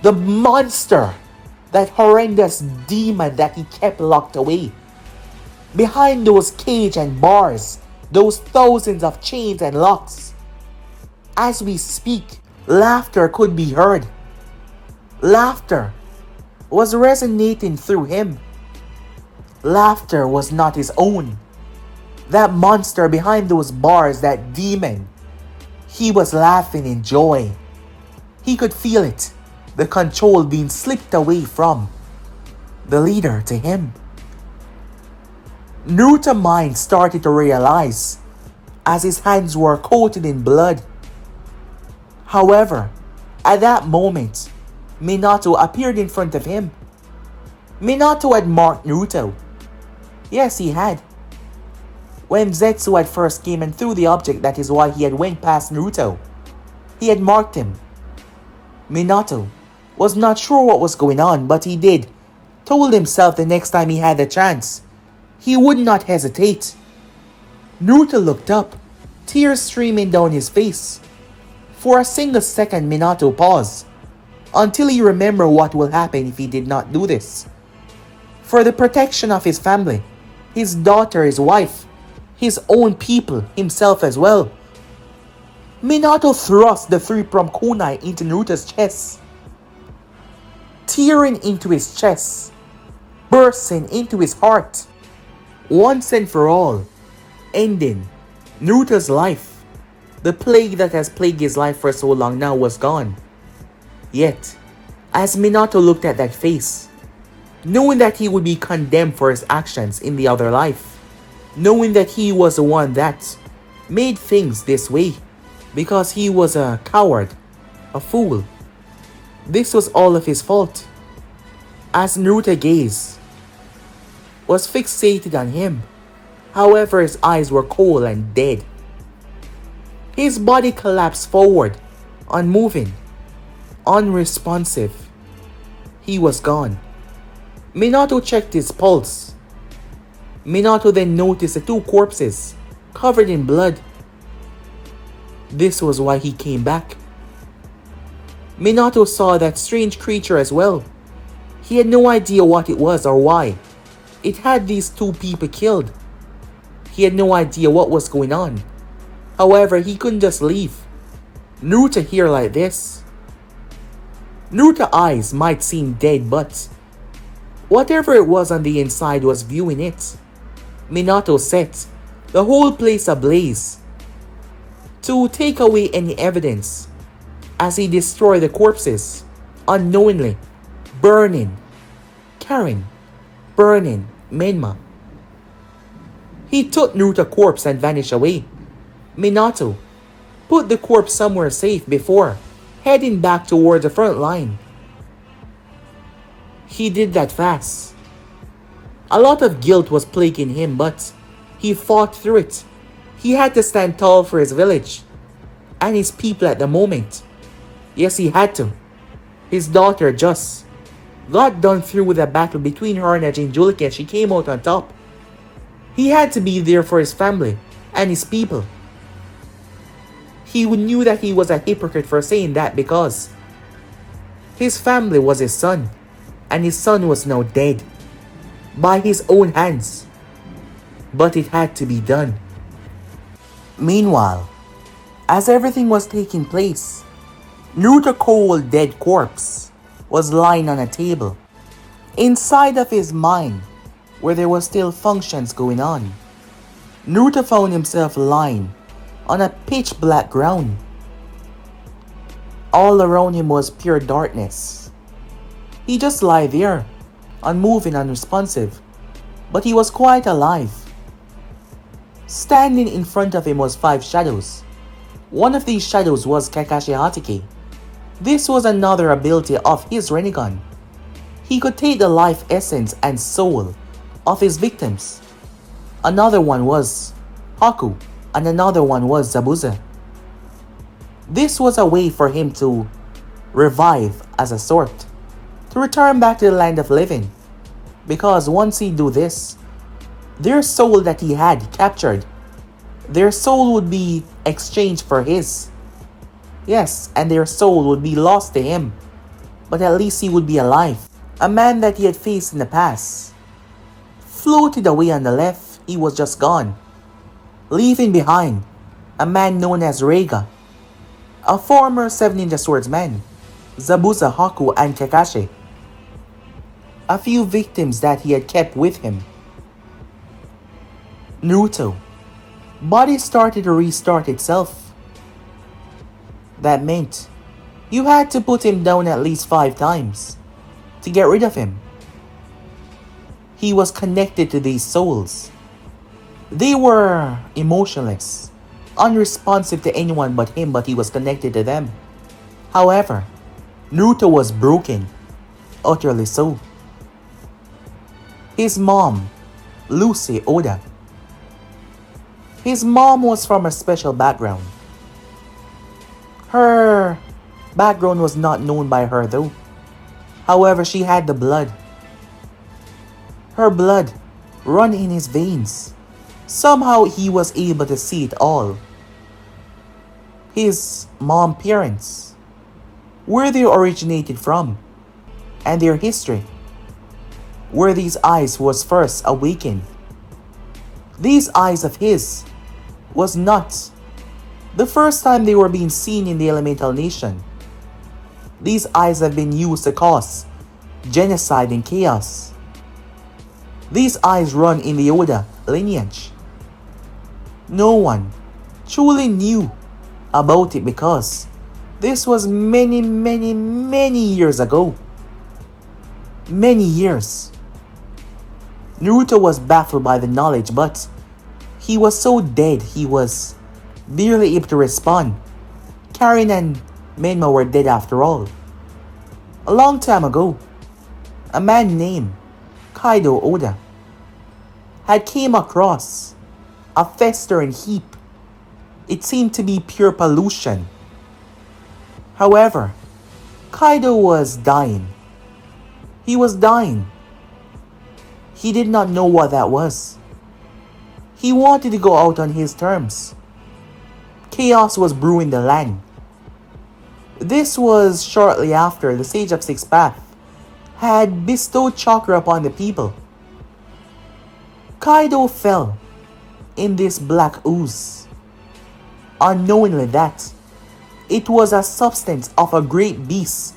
the monster, that horrendous demon that he kept locked away. Behind those cages and bars, those thousands of chains and locks. As we speak, laughter could be heard. Laughter was resonating through him. Laughter was not his own. That monster behind those bars, that demon, he was laughing in joy. He could feel it, the control being slipped away from the leader to him. Naruto's mind started to realize as his hands were coated in blood. However, at that moment, Minato appeared in front of him. Minato had marked Naruto. Yes, he had. When Zetsu had first came and threw the object, that is why he had went past Naruto. He had marked him. Minato was not sure what was going on, but he did. Told himself the next time he had a chance, he would not hesitate. Naruto looked up, tears streaming down his face. For a single second, Minato paused, until he remembered what will happen if he did not do this. For the protection of his family, his daughter, his wife, his own people, himself as well. Minato thrust the three-pronged kunai into Naruto's chest, tearing into his chest, bursting into his heart, once and for all, ending Naruto's life. The plague that has plagued his life for so long now was gone. Yet, as Minato looked at that face, knowing that he would be condemned for his actions in the other life, knowing that he was the one that made things this way, because he was a coward, a fool. This was all of his fault. As Naruto's gaze was fixated on him, however his eyes were cold and dead. His body collapsed forward, unmoving, unresponsive. He was gone. Minato checked his pulse. Minato then noticed the two corpses covered in blood. This was why he came back. Minato saw that strange creature as well. He had no idea what it was or why. It had these two people killed. He had no idea what was going on. However, he couldn't just leave. Naruto here like this. Naruto's eyes might seem dead, but whatever it was on the inside was viewing it. Minato set the whole place ablaze to take away any evidence as he destroyed the corpses unknowingly, burning Karen, burning Menma. He took Naruto's corpse and vanished away. Minato put the corpse somewhere safe before heading back toward the front line. He did that fast. A lot of guilt was plaguing him, but he fought through it. He had to stand tall for his village and his people at the moment. Yes, he had to. His daughter just got done through with a battle between her and Jinchuriki and she came out on top. He had to be there for his family and his people. He knew that he was a hypocrite for saying that because his family was his son and his son was now dead by his own hands. But it had to be done. Meanwhile, as everything was taking place, Naruto's cold dead corpse was lying on a table inside of his mind where there was still functions going on. Naruto found himself lying on a pitch black ground. All around him was pure darkness. He just lay there, unmoving, unresponsive, but he was quite alive. Standing in front of him was 5 shadows. One of these shadows was Kakashi Hatake. This was another ability of his Rinnegan. He could take the life essence and soul of his victims. Another one was Haku, and another one was Zabuza. This was a way for him to revive as a sort, to return back to the land of living, because once he do this, their soul that he had captured, their soul would be exchanged for his. Yes, and their soul would be lost to him, but at least he would be alive. A man that he had faced in the past floated away on the left. He was just gone, leaving behind a man known as Reiga, a former 7 Ninja Swordsman, Zabuza, Haku, and Kakashi. A few victims that he had kept with him. Naruto body started to restart itself. That meant you had to put him down at least 5 times to get rid of him. He was connected to these souls. They were emotionless, unresponsive to anyone but him, but he was connected to them. However, Naruto was broken, utterly so. His mom, Lucy Oda. His mom was from a special background. Her background was not known by her though. However, she had the blood. Her blood run in his veins. Somehow he was able to see it all. His mom's parents, where they originated from, and their history, where these eyes was first awakened. These eyes of his was not the first time they were being seen in the elemental nation. These eyes have been used to cause genocide and chaos. These eyes run in the Oda lineage. No one truly knew about it because this was many years ago. Many years. Naruto was baffled by the knowledge, but he was so dead he was barely able to respond. Karen and Menma were dead after all. A long time ago, a man named Kaido Oda had came across a festering heap. It seemed to be pure pollution. However, Kaido was dying. He was dying. He did not know what that was. He wanted to go out on his terms. Chaos was brewing the land. This was shortly after the Sage of Six Paths had bestowed chakra upon the people. Kaido fell in this black ooze, unknowingly that it was a substance of a great beast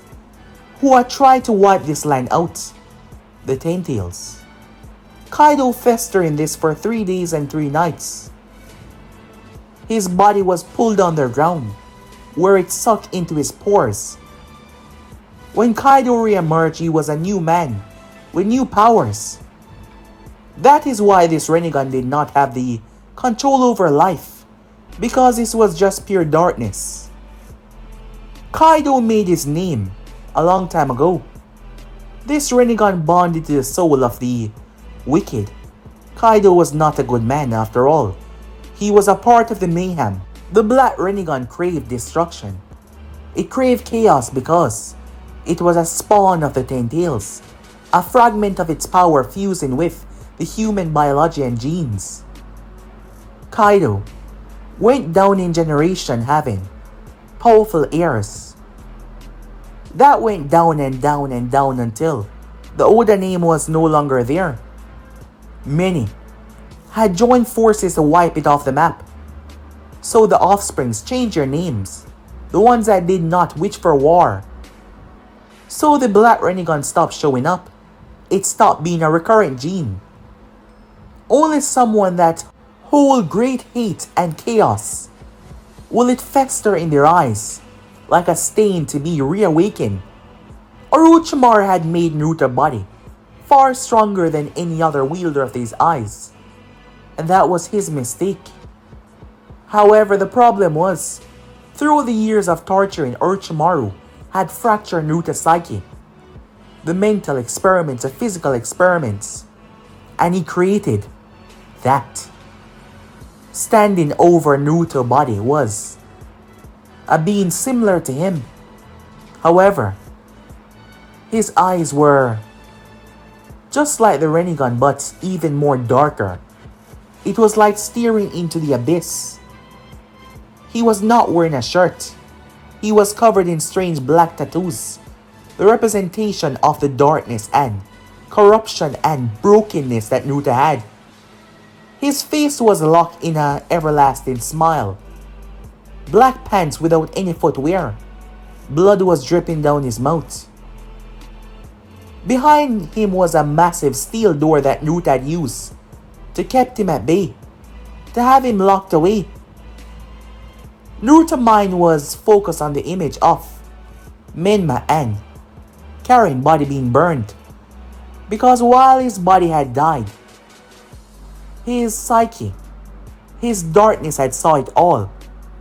who had tried to wipe this land out, the Ten Tails. Kaido festered in this for 3 days and 3 nights. His body was pulled underground, where it sucked into his pores. When Kaido re-emerged, he was a new man, with new powers. That is why this Rinnegan did not have the control over life, because this was just pure darkness. Kaido made his name a long time ago. This Rinnegan bonded to the soul of the wicked. Kaido was not a good man after all. He was a part of the mayhem. The Black Rinnegan craved destruction. It craved chaos because it was a spawn of the Ten Tails, a fragment of its power fusing with the human biology and genes. Kaido went down in generation having powerful heirs. That went down and down and down until the Oda name was no longer there. Many had joined forces to wipe it off the map. So the offsprings changed their names, the ones that did not wish for war. So the Black Rinnegan stopped showing up. It stopped being a recurrent gene. Only someone that hold great hate and chaos will it fester in their eyes, like a stain to be reawakened. Orochimaru had made Naruto's body far stronger than any other wielder of these eyes, and that was his mistake. However, the problem was, through the years of torturing, Orochimaru had fractured Naruto's psyche, the mental experiments, the physical experiments, and he created that. Standing over Naruto's body was a being similar to him. However, his eyes were just like the Rinnegan, but even more darker. It was like staring into the abyss. He was not wearing a shirt. He was covered in strange black tattoos, the representation of the darkness and corruption and brokenness that Naruto had. His face was locked in an everlasting smile. Black pants without any footwear. Blood was dripping down his mouth. Behind him was a massive steel door that Naruto had used to keep him at bay, to have him locked away. Naruto's mind was focused on the image of Menma and Karin's body being burned, because while his body had died, his psyche, his darkness had saw it all,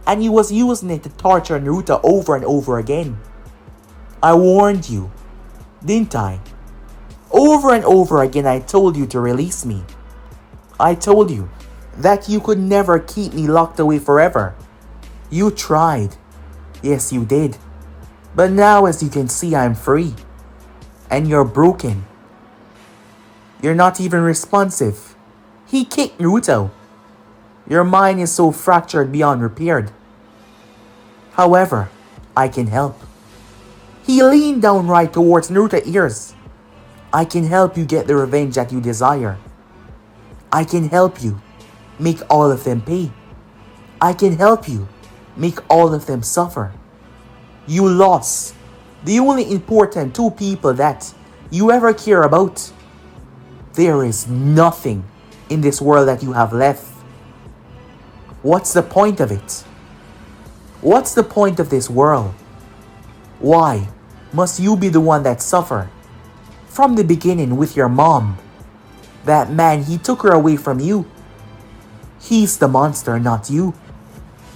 and he was using it to torture Naruto over and over again. I warned you, didn't I? Over and over again I told you to release me. I told you that you could never keep me locked away forever. You tried. Yes, you did. But now, as you can see, I'm free. And you're broken. You're not even responsive. He kicked Naruto. Your mind is so fractured beyond repair. However, I can help. He leaned down right towards Naruto's ears. I can help you get the revenge that you desire. I can help you make all of them pay. I can help you make all of them suffer. You lost the only important 2 people that you ever care about. There is nothing in this world that you have left. What's the point of it? What's the point of this world? Why must you be the one that suffer? From the beginning with your mom. That man, he took her away from you. He's the monster, not you.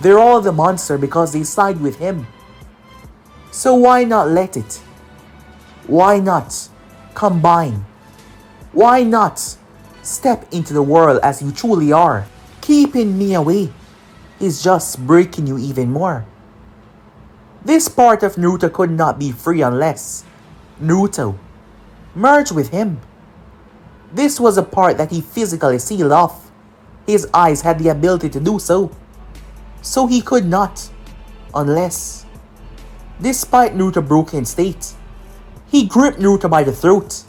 They're all the monster because they side with him. So why not let it? Why not combine? Why not step into the world as you truly are? Keeping me away is just breaking you even more. This part of Naruto could not be free unless Naruto merged with him. This was a part that he physically sealed off. His eyes had the ability to do so. So he could not, unless, despite Naruto's broken state, he gripped Naruto by the throat.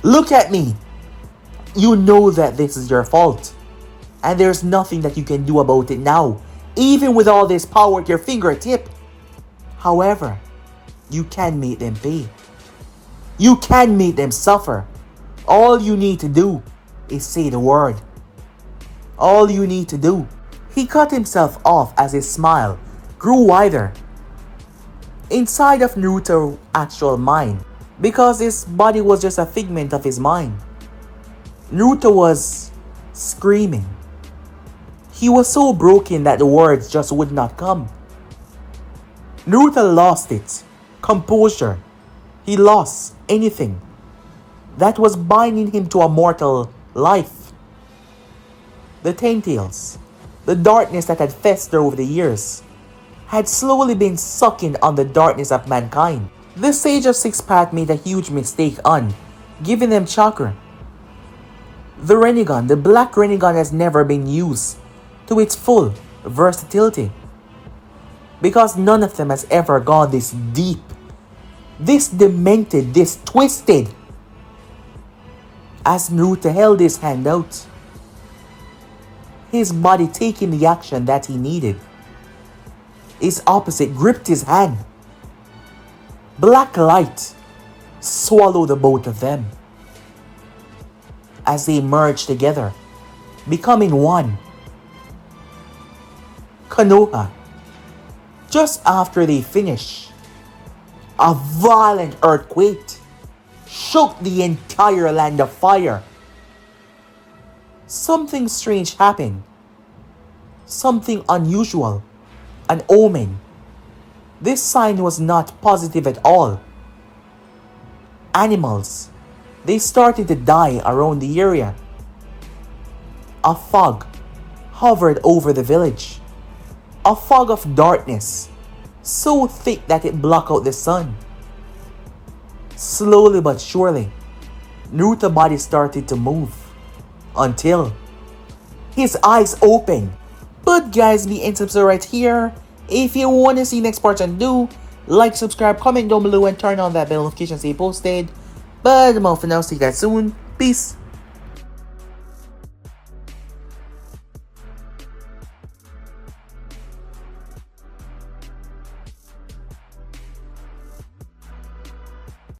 Look at me! You know that this is your fault, and there's nothing that you can do about it now, even with all this power at your fingertip. However, you can make them pay. You can make them suffer. All you need to do is say the word. All you need to do. He cut himself off as his smile grew wider inside of Naruto's actual mind, because his body was just a figment of his mind. Naruto was screaming. He was so broken that the words just would not come. Naruto lost it. Composure. He lost anything that was binding him to a mortal life. The tentacles, the darkness that had festered over the years, had slowly been sucking on the darkness of mankind. The Sage of Six Paths made a huge mistake on giving them chakra. The Rinnegan, the black Rinnegan, has never been used to its full versatility, because none of them has ever gone this deep, this demented, this twisted. As Naruto held his hand out, his body taking the action that he needed, his opposite gripped his hand. Black light swallowed the both of them as they merged together, becoming one. Konoha. Just after they finished, a violent earthquake shook the entire land of fire. Something strange happened. Something unusual. An omen. This sign was not positive at all. Animals, they started to die around the area. A fog hovered over the village. A fog of darkness, so thick that it blocked out the sun. Slowly but surely, Naruto's body started to move until his eyes opened. But guys, the end episode right here. If you want to see next part, and do like, subscribe, comment down below, and turn on that bell notification so you posted. But for now, see you guys soon. Peace.